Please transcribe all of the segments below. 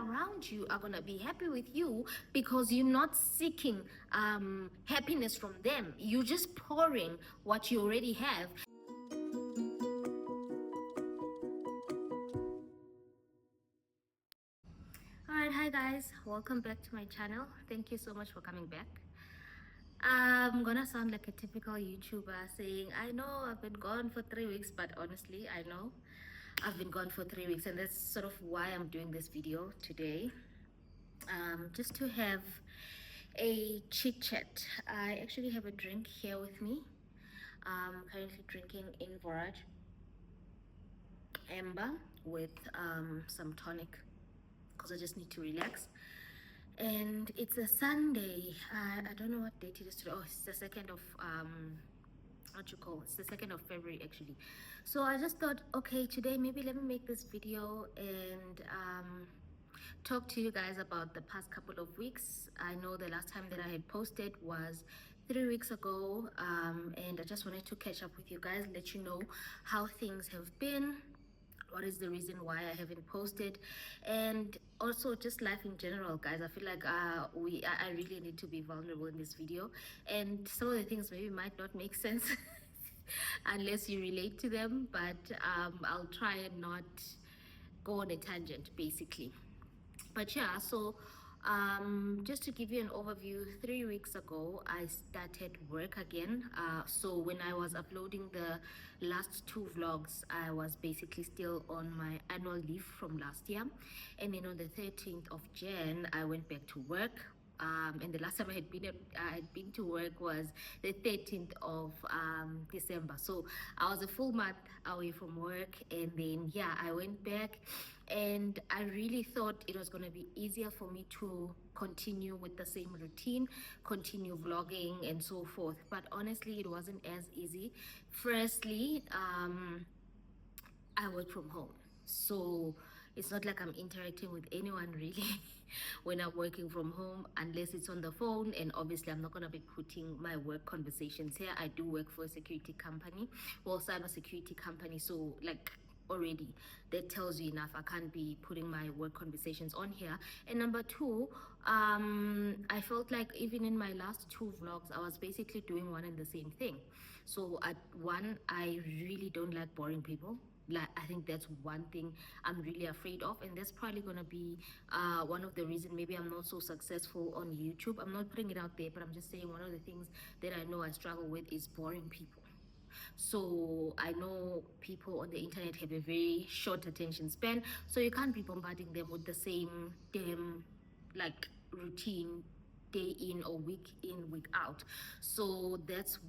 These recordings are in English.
around you are gonna be happy with you because you're not seeking happiness from them. You're just pouring what you already have. Alright, hi guys, welcome back to my channel. Thank you so much for coming back. I'm gonna sound like a typical YouTuber saying, I know I've been gone for 3 weeks, but honestly, I know I've been gone for 3 weeks, and that's sort of why I'm doing this video today. Just to have a chit chat. I actually have a drink here with me. I'm currently drinking Inverage Amber with some tonic because I just need to relax. And it's a Sunday. I don't know what date it is today. Oh, it's the 2nd of what you call it's the 2nd of February actually. So I just thought, okay, today maybe let me make this video and talk to you guys about the past couple of weeks. I know the last time that I had posted was 3 weeks ago, and I just wanted to catch up with you guys, let you know how things have been, what is the reason why I haven't posted, and also just life in general, guys. I feel like I really need to be vulnerable in this video, and some of the things maybe might not make sense unless you relate to them, but I'll try and not go on a tangent basically. But yeah, so just to give you an overview, 3 weeks ago I started work again. So when I was uploading the last two vlogs, I was basically still on my annual leave from last year, and then on the 13th of Jan I went back to work. And the last time I had been to work was the 13th of December. So I was a full month away from work, and then yeah, I went back, and I really thought it was going to be easier for me to continue with the same routine, continue vlogging and so forth. But honestly, it wasn't as easy. Firstly, I work from home, so it's not like I'm interacting with anyone really when I'm working from home, unless it's on the phone. And obviously I'm not going to be putting my work conversations here. I do work for a security company, well, cyber security company, so like already that tells you enough. I can't be putting my work conversations on here. And number two, I felt like even in my last two vlogs I was basically doing one and the same thing. So at one, I really don't like boring people. Like, I think that's one thing I'm really afraid of, and that's probably gonna be one of the reasons maybe I'm not so successful on YouTube. I'm not putting it out there, but I'm just saying one of the things that I know I struggle with is boring people. So I know people on the internet have a very short attention span, so you can't be bombarding them with the same damn like routine day in or week in week out. So that's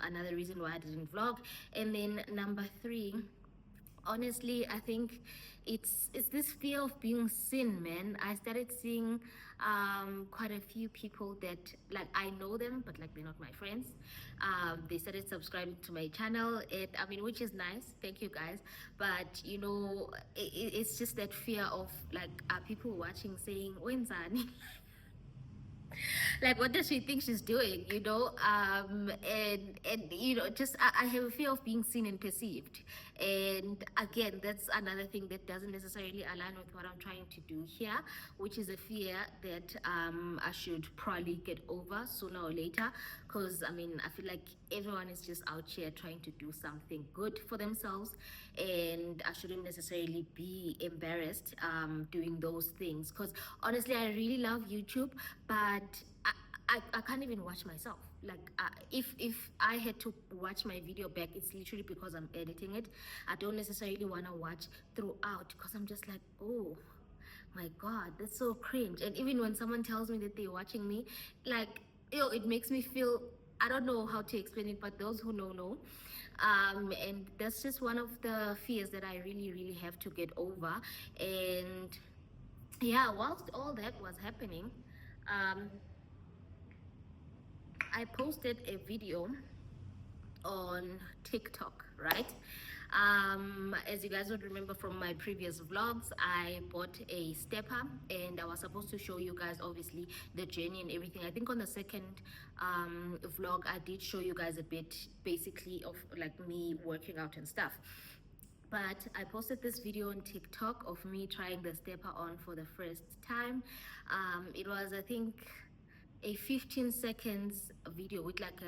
another reason why I didn't vlog. And then number three, honestly, I think it's this fear of being seen, man. I started seeing quite a few people that, like, I know them but like they're not my friends. They started subscribing to my channel, and I mean, which is nice, thank you guys. But you know, it's just that fear of like, are people watching saying Wenzani? Like, what does she think she's doing, you know? And you know, just I have a fear of being seen and perceived. And again, that's another thing that doesn't necessarily align with what I'm trying to do here, which is a fear that I should probably get over sooner or later. Because I mean, I feel like everyone is just out here trying to do something good for themselves, and I shouldn't necessarily be embarrassed doing those things. Because honestly, I really love YouTube, but I can't even watch myself. Like, if I had to watch my video back, it's literally because I'm editing it. I don't necessarily want to watch throughout because I'm just like, oh my god, that's so cringe. And even when someone tells me that they're watching me, like, yo, it makes me feel, I don't know how to explain it, but those who know. And that's just one of the fears that I really have to get over. And yeah, whilst all that was happening, um I posted a video on TikTok, right? As you guys would remember from my previous vlogs, I bought a stepper, and I was supposed to show you guys obviously the journey and everything. I think on the second vlog I did show you guys a bit basically of like me working out and stuff. But I posted this video on TikTok of me trying the stepper on for the first time. It was, I think, a 15 seconds video with like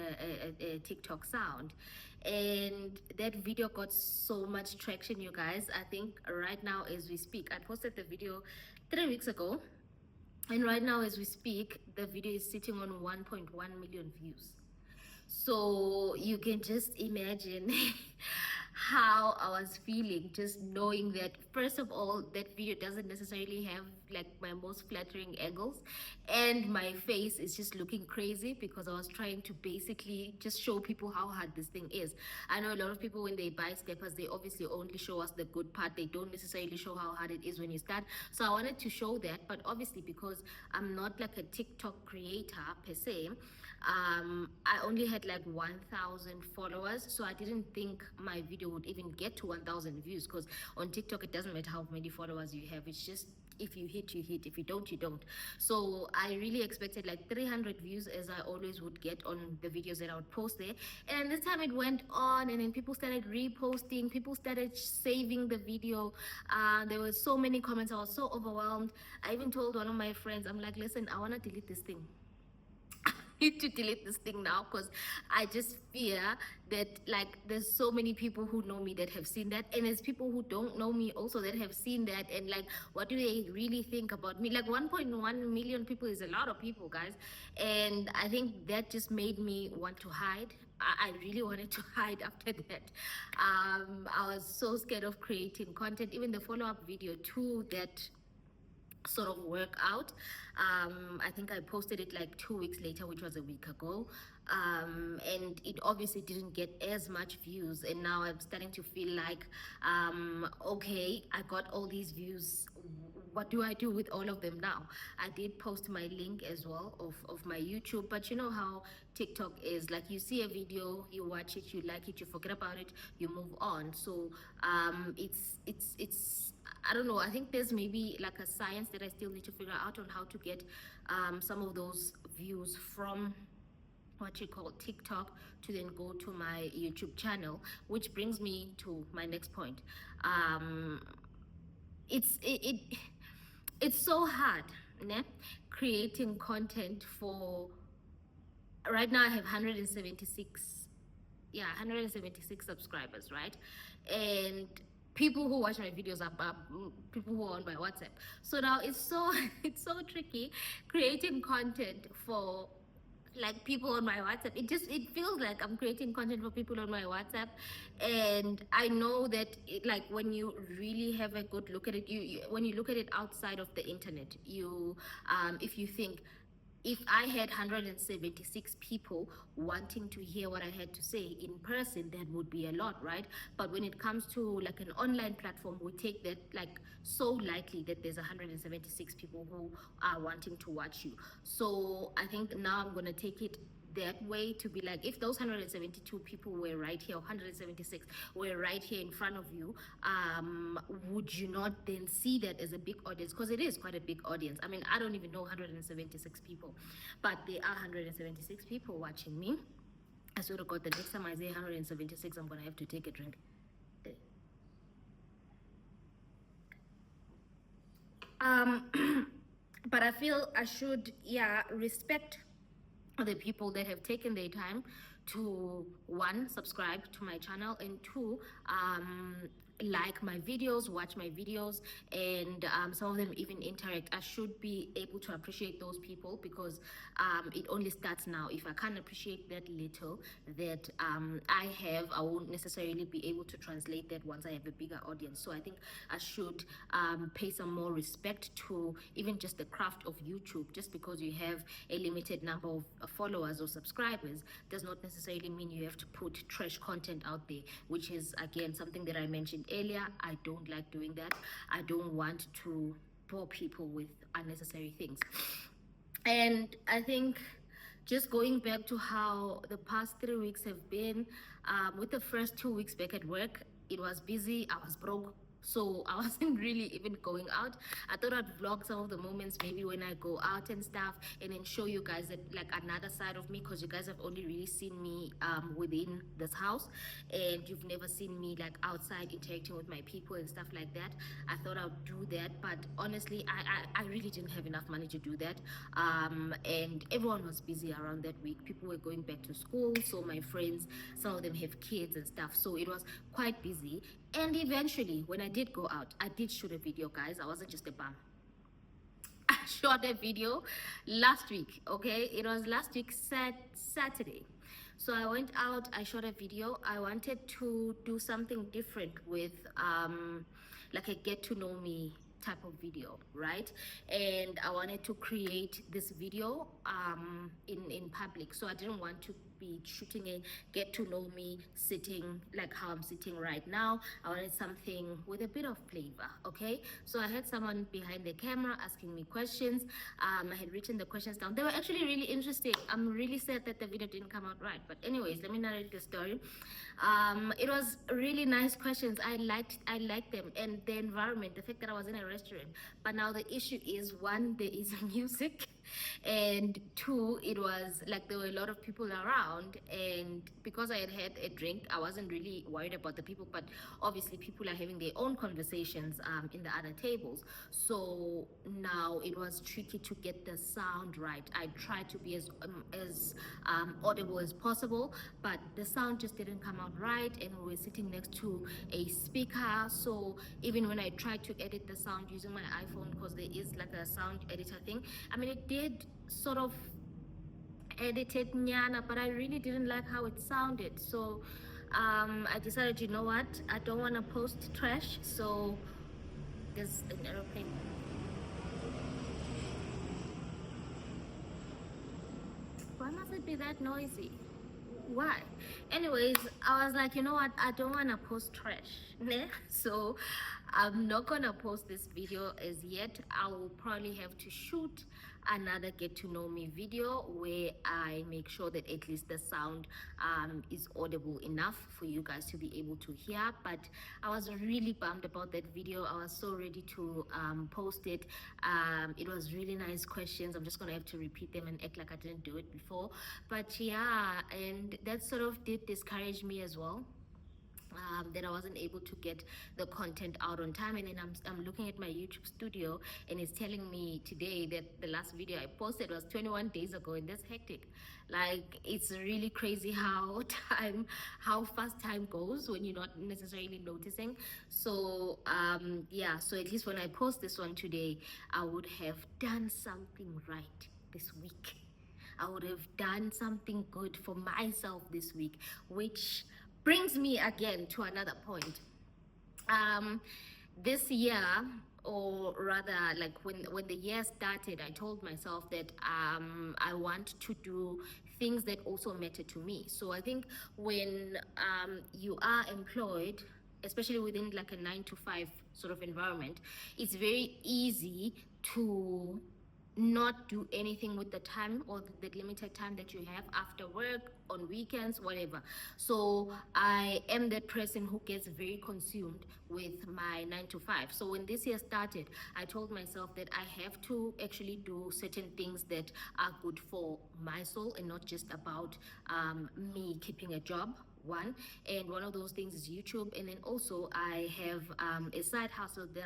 a TikTok sound. And that video got so much traction, you guys. I think right now as we speak, I posted the video 3 weeks ago. And right now as we speak, the video is sitting on 1.1 million views. So you can just imagine how I was feeling just knowing that, first of all, that video doesn't necessarily have like my most flattering angles, and my face is just looking crazy because I was trying to basically just show people how hard this thing is. I know a lot of people, when they buy steppers, they obviously only show us the good part. They don't necessarily show how hard it is when you start. So I wanted to show that, but obviously because I'm not like a TikTok creator per se, I only had like 1,000 followers, so I didn't think my video would even get to 1,000 views, because on TikTok it doesn't matter how many followers you have, it's just if you hit, you hit. If you don't, you don't. So I really expected like 300 views, as I always would get on the videos that I would post there. And this time it went on, and then people started reposting, people started saving the video. There were so many comments. I was so overwhelmed. I even told one of my friends, I'm like, listen, I want to delete this thing. Need to delete this thing now, because I just fear that like there's so many people who know me that have seen that, and there's people who don't know me also that have seen that, and like what do they really think about me? Like 1.1 million people is a lot of people, guys. And I think that just made me want to hide. I really wanted to hide after that. I was so scared of creating content. Even the follow-up video too, that sort of work out. I think I posted it like 2 weeks later, which was a week ago. And it obviously didn't get as much views. And now I'm starting to feel like, okay, I got all these views. What do I do with all of them now? I did post my link as well of my YouTube, but you know how TikTok is, like you see a video, you watch it, you like it, you forget about it, you move on. So it's I don't know. I think there's maybe like a science that I still need to figure out on how to get some of those views from what you call TikTok to then go to my YouTube channel, which brings me to my next point. Um, it's it's so hard, né? Creating content for, right now I have 176, yeah, 176 subscribers, right? And people who watch my videos are people who are on my WhatsApp. So now it's so it's so tricky creating content for like people on my WhatsApp. It feels like I'm creating content for people on my WhatsApp, and I know that like when you really have a good look at it, when you look at it outside of the internet, you if you think, if I had 176 people wanting to hear what I had to say in person, that would be a lot, right? But when it comes to like an online platform, we take that like so lightly, that there's 176 people who are wanting to watch you. So I think now I'm gonna take it that way, to be like, if those 172 people were right here, 176 were right here in front of you, would you not then see that as a big audience? Because it is quite a big audience. I mean, I don't even know 176 people, but there are 176 people watching me. I swear to God, the next time I say 176, I'm gonna have to take a drink. But I feel I should, yeah, respect the people that have taken their time to, one, subscribe to my channel, and two, like my videos, watch my videos, and some of them even interact. I should be able to appreciate those people, because it only starts now. If I can't appreciate that little that I have, I won't necessarily be able to translate that once I have a bigger audience. So I think I should pay some more respect to even just the craft of YouTube. Just because you have a limited number of followers or subscribers does not necessarily mean you have to put trash content out there, which is again something that I mentioned earlier. I don't like doing that. I don't want to bore people with unnecessary things. And I think, just going back to how the past 3 weeks have been, with the first 2 weeks back at work, it was busy, I was broke, So I wasn't really even going out. I thought I'd vlog some of the moments maybe when I go out and stuff, and then show you guys that, like, another side of me, because you guys have only really seen me within this house, and you've never seen me like outside interacting with my people and stuff like that. I thought I'd do that, but honestly, I really didn't have enough money to do that. And everyone was busy around that week. People were going back to school, so my friends, some of them have kids and stuff, so it was quite busy. And eventually, when I did go out, I did shoot a video, guys. I wasn't just a bum. I shot a video last week, okay? It was last week, Saturday. So I went out, I shot a video. I wanted to do something different with like a get to know me type of video, right? And I wanted to create this video in public. So I didn't want to be shooting a get to know me sitting like how I'm sitting right now. I wanted something with a bit of flavor, okay? So I had someone behind the camera asking me questions. I had written the questions down. They were actually really interesting. I'm really sad that the video didn't come out right. But anyways, let me narrate the story. It was really nice questions. I liked them, and the environment, the fact that I was in a restaurant. But now the issue is, one, there is music, and two, it was like there were a lot of people around, and because I had had a drink, I wasn't really worried about the people. But obviously, people are having their own conversations in the other tables. So now it was tricky to get the sound right. I tried to be as audible as possible, but the sound just didn't come out right, and we were sitting next to a speaker. So even when I tried to edit the sound using my iPhone, because there is like a sound editor thing, I mean, it did sort of edited nyana, but I really didn't like how it sounded. So I decided, you know what, I don't want to post trash. So there's an aeroplane. Why must it be that noisy? Why? Anyways, I was like, you know what? I don't want to post trash. Ne? So I'm not going to post this video as yet. I will probably have to shoot another get to know me video where I make sure that at least the sound is audible enough for you guys to be able to hear. But I was really bummed about that video. I was so ready to post it. It was really nice questions. I'm just gonna have to repeat them and act like I didn't do it before. But yeah, and that sort of did discourage me as well. That I wasn't able to get the content out on time, and then I'm looking at my YouTube studio, and it's telling me today that the last video I posted was 21 days ago, and that's hectic. Like, it's really crazy how how fast time goes when you're not necessarily noticing. So yeah, so at least when I post this one today, I would have done something right this week. I would have done something good for myself this week, which brings me again to another point. Um, this year, or rather, like when the year started, I told myself that I want to do things that also matter to me. So I think when you are employed, especially within like a 9 to 5 sort of environment, it's very easy to not do anything with the time, or the limited time that you have after work, on weekends, whatever. So I am that person who gets very consumed with my 9 to 5. So when this year started, I told myself that I have to actually do certain things that are good for my soul, and not just about me keeping a job, one. And one of those things is YouTube. And then also I have a side hustle that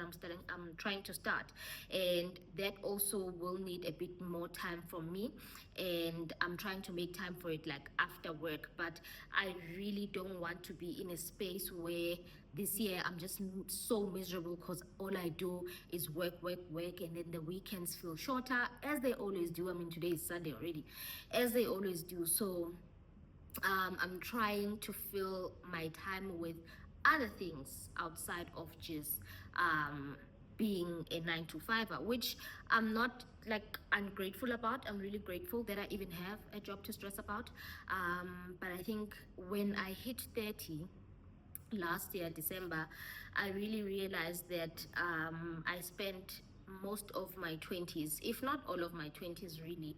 I'm trying to start, and that also will need a bit more time from me, and I'm trying to make time for it like after work. But I really don't want to be in a space where this year I'm just so miserable because all I do is work, work, work, and then the weekends feel shorter, as they always do. I mean, today is Sunday already, as they always do. So I'm trying to fill my time with other things outside of just being a 9 to 5, which I'm not like ungrateful about. I'm really grateful that I even have a job to stress about. But I think when I hit 30 last year, December, I really realized that I spent most of my 20s, if not all of my 20s, really,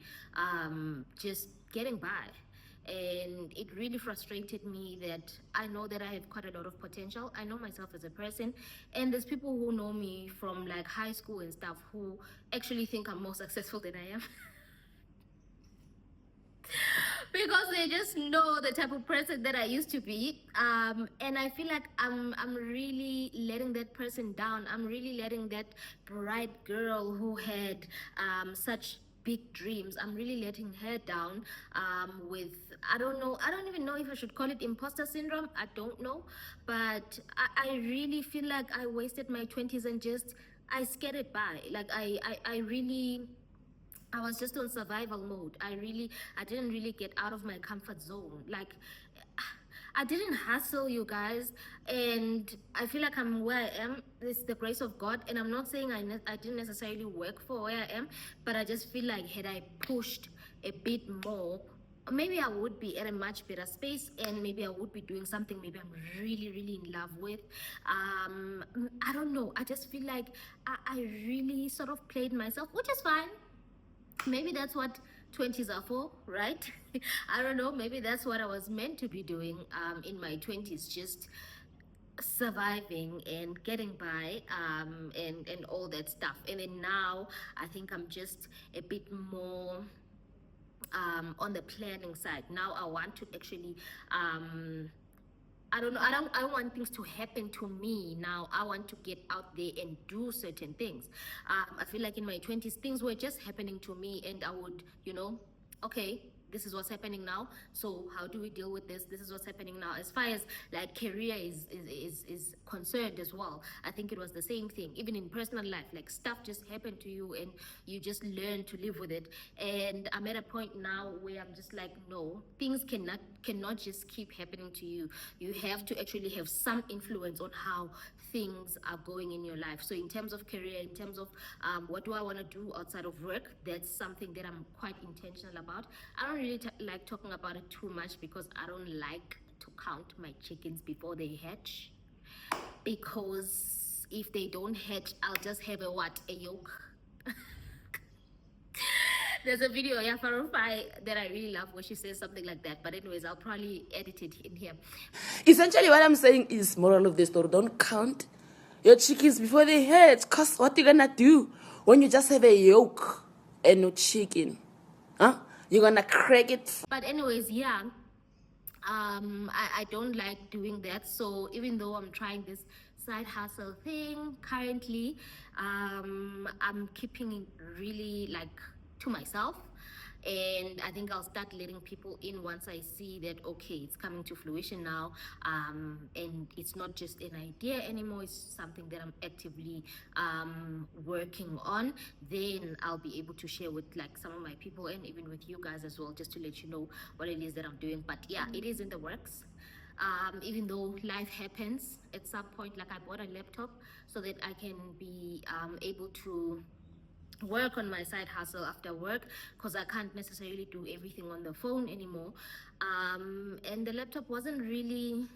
just getting by. And it really frustrated me that I know that I have quite a lot of potential. I know myself as a person, and there's people who know me from like high school and stuff who actually think I'm more successful than I am. Because they just know the type of person that I used to be. And I feel like I'm really letting that person down. I'm really letting that bright girl who had such big dreams. I'm really letting her down with, I don't know, I don't even know if I should call it imposter syndrome. I don't know. But I really feel like I wasted my 20s and just I skated by. Like I really I was just on survival mode. I didn't really get out of my comfort zone. Like, I didn't hustle, you guys, and I feel like I'm where I am. It's the grace of God, and I'm not saying I didn't necessarily work for where I am, but I just feel like had I pushed a bit more, maybe I would be at a much better space, and maybe I would be doing something maybe I'm really, really in love with. I don't know. I just feel like I really sort of played myself, which is fine. Maybe that's what 20s are for, right? I don't know. Maybe that's what I was meant to be doing in my 20s, just surviving and getting by, and all that stuff. And then now I think I'm just a bit more on the planning side. Now I want to actually I don't know. I don't want things to happen to me now. I want to get out there and do certain things. I feel like in my 20s, things were just happening to me, and I would, okay, this is what's happening now. So how do we deal with this? This is what's happening now. As far as like career is concerned as well, I think it was the same thing. Even in personal life, like stuff just happened to you, and you just learn to live with it. And I'm at a point now where I'm just like, no, things cannot just keep happening to you. You have to actually have some influence on how things are going in your life. So in terms of career, in terms of what do I want to do outside of work, that's something that I'm quite intentional about. I don't really like talking about it too much because I don't like to count my chickens before they hatch, because if they don't hatch, I'll just have a what? A yolk. There's a video, yeah, Farufai, that I really love where she says something like that. But anyways, I'll probably edit it in here. Essentially, what I'm saying is, moral of the story, don't count your chickens before they hatch. Because what you gonna do when you just have a yolk and no chicken? Huh? You're gonna crack it. But anyways, yeah, I don't like doing that. So even though I'm trying this side hustle thing currently, I'm keeping it really like to myself. And I think I'll start letting people in once I see that, okay, it's coming to fruition now, and it's not just an idea anymore, it's something that I'm actively working on. Then I'll be able to share with like some of my people and even with you guys as well, just to let you know what it is that I'm doing. But yeah, it is in the works. Even though life happens at some point, like I bought a laptop so that I can be able to work on my side hustle after work, because I can't necessarily do everything on the phone anymore. And the laptop wasn't really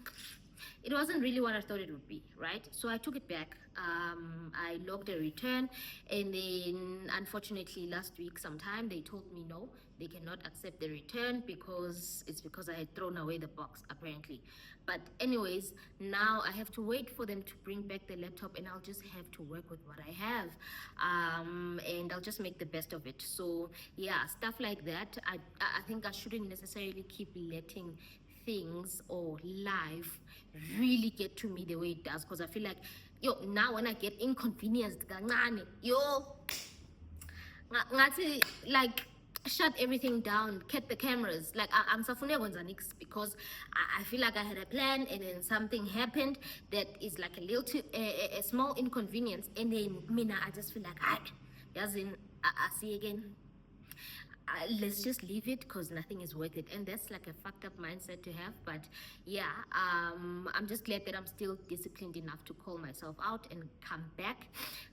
what I thought it would be, right? So I took it back. I logged a return, and then unfortunately last week sometime they told me no, they cannot accept the return because I had thrown away the box apparently. But anyways, now I have to wait for them to bring back the laptop, and I'll just have to work with what I have, and I'll just make the best of it. So yeah, stuff like that. I think I shouldn't necessarily keep letting things or life really get to me the way it does, because I feel like now when I get inconvenienced kancane, ngathi like shut everything down, cut the cameras. Like I'm safune kwenza nix, because I feel like I had a plan, and then something happened that is like a little a small inconvenience, and then mina I just feel like I see again, let's just leave it because nothing is worth it. And that's like a fucked up mindset to have. But yeah, I'm just glad that I'm still disciplined enough to call myself out and come back.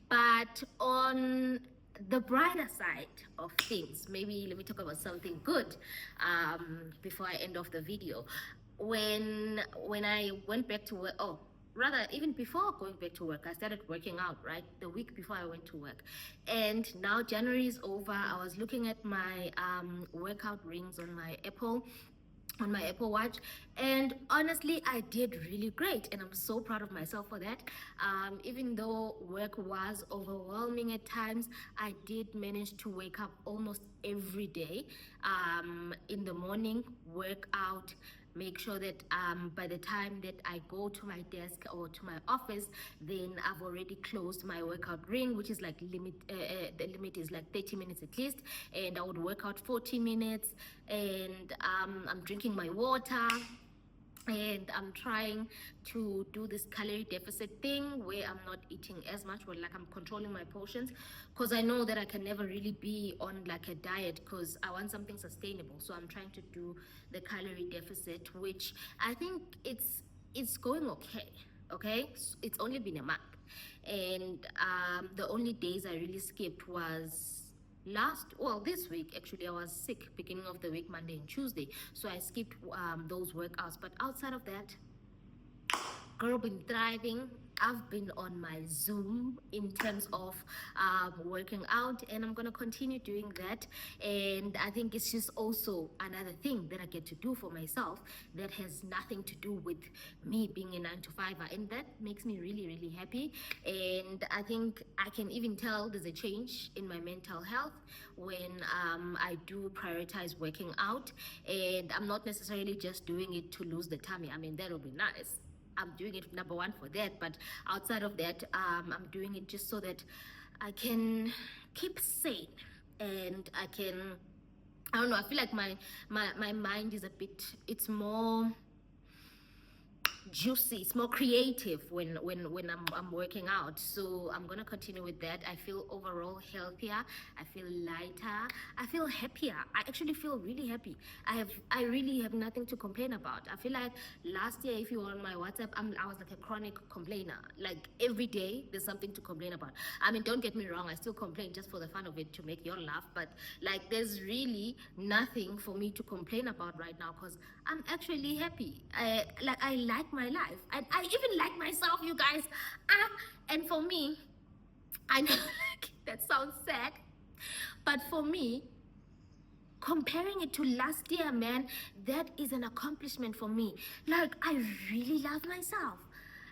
But on the brighter side of things, maybe let me talk about something good before I end off the video. When I went back to work, rather even before going back to work, I started working out, right, the week before I went to work. And now January is over. I was looking at my workout rings on my Apple, on my Apple Watch. And honestly, I did really great, and I'm so proud of myself for that. Even though work was overwhelming at times, I did manage to wake up almost every day in the morning, work out, make sure that by the time that I go to my desk or to my office, then I've already closed my workout ring, which is like the limit is like 30 minutes at least, and I would work out 40 minutes, and I'm drinking my water, and I'm trying to do this calorie deficit thing where I'm not eating as much, or like I'm controlling my portions, because I know that I can never really be on like a diet, because I want something sustainable. So I'm trying to do the calorie deficit, which I think it's going okay. Okay, it's only been a month, and the only days I really skipped was this week. Actually, I was sick beginning of the week, Monday and Tuesday, so I skipped those workouts. But outside of that, girl, been thriving. I've been on my Zoom in terms of working out, and I'm gonna continue doing that. And I think it's just also another thing that I get to do for myself that has nothing to do with me being a 9 to 5, and that makes me really, really happy. And I think I can even tell there's a change in my mental health when I do prioritize working out, and I'm not necessarily just doing it to lose the tummy. I mean, that'll be nice. I'm doing it number one for that, but outside of that, I'm doing it just so that I can keep sane, and I can. I don't know. I feel like my mind is a bit. It's more juicy, it's more creative when I'm working out. So I'm gonna continue with that. I feel overall healthier, I feel lighter, I feel happier. I actually feel really happy. I really have nothing to complain about. I feel like last year, if you were on my WhatsApp, I was like a chronic complainer. Like every day there's something to complain about. I mean, don't get me wrong, I still complain just for the fun of it, to make you all laugh, but like there's really nothing for me to complain about right now, because I'm actually happy. I like my life, and I even like myself, you guys. And for me, I know like that sounds sad, but for me, comparing it to last year, man, that is an accomplishment for me. Like, I really love myself.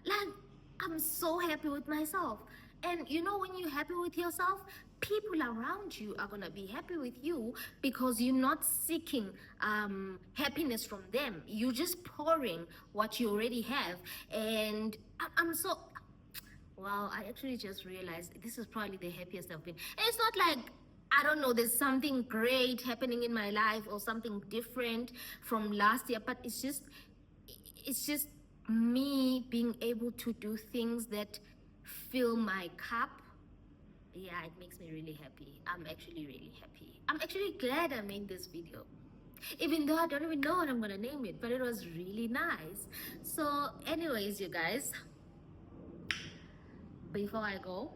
Like, I'm so happy with myself. And you know, when you're happy with yourself, people around you are gonna be happy with you, because you're not seeking happiness from them. You're just pouring what you already have. And I'm so, wow, I actually just realized this is probably the happiest I've been. And it's not like, I don't know, there's something great happening in my life or something different from last year, but it's just me being able to do things that fill my cup. Yeah, it makes me really happy. I'm actually really happy. I'm actually glad I made this video. Even though I don't even know what I'm gonna name it, but it was really nice. So, anyways, you guys, before I go,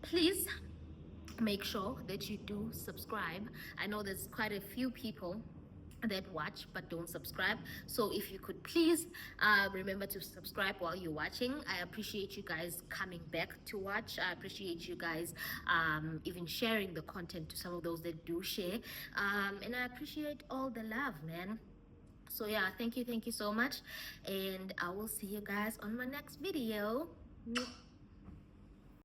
please make sure that you do subscribe. I know there's quite a few people that watch but don't subscribe, so if you could please remember to subscribe while you're watching. I appreciate you guys coming back to watch. I appreciate you guys even sharing the content to some of those that do share, and I appreciate all the love, man. So yeah, thank you so much, and I will see you guys on my next video.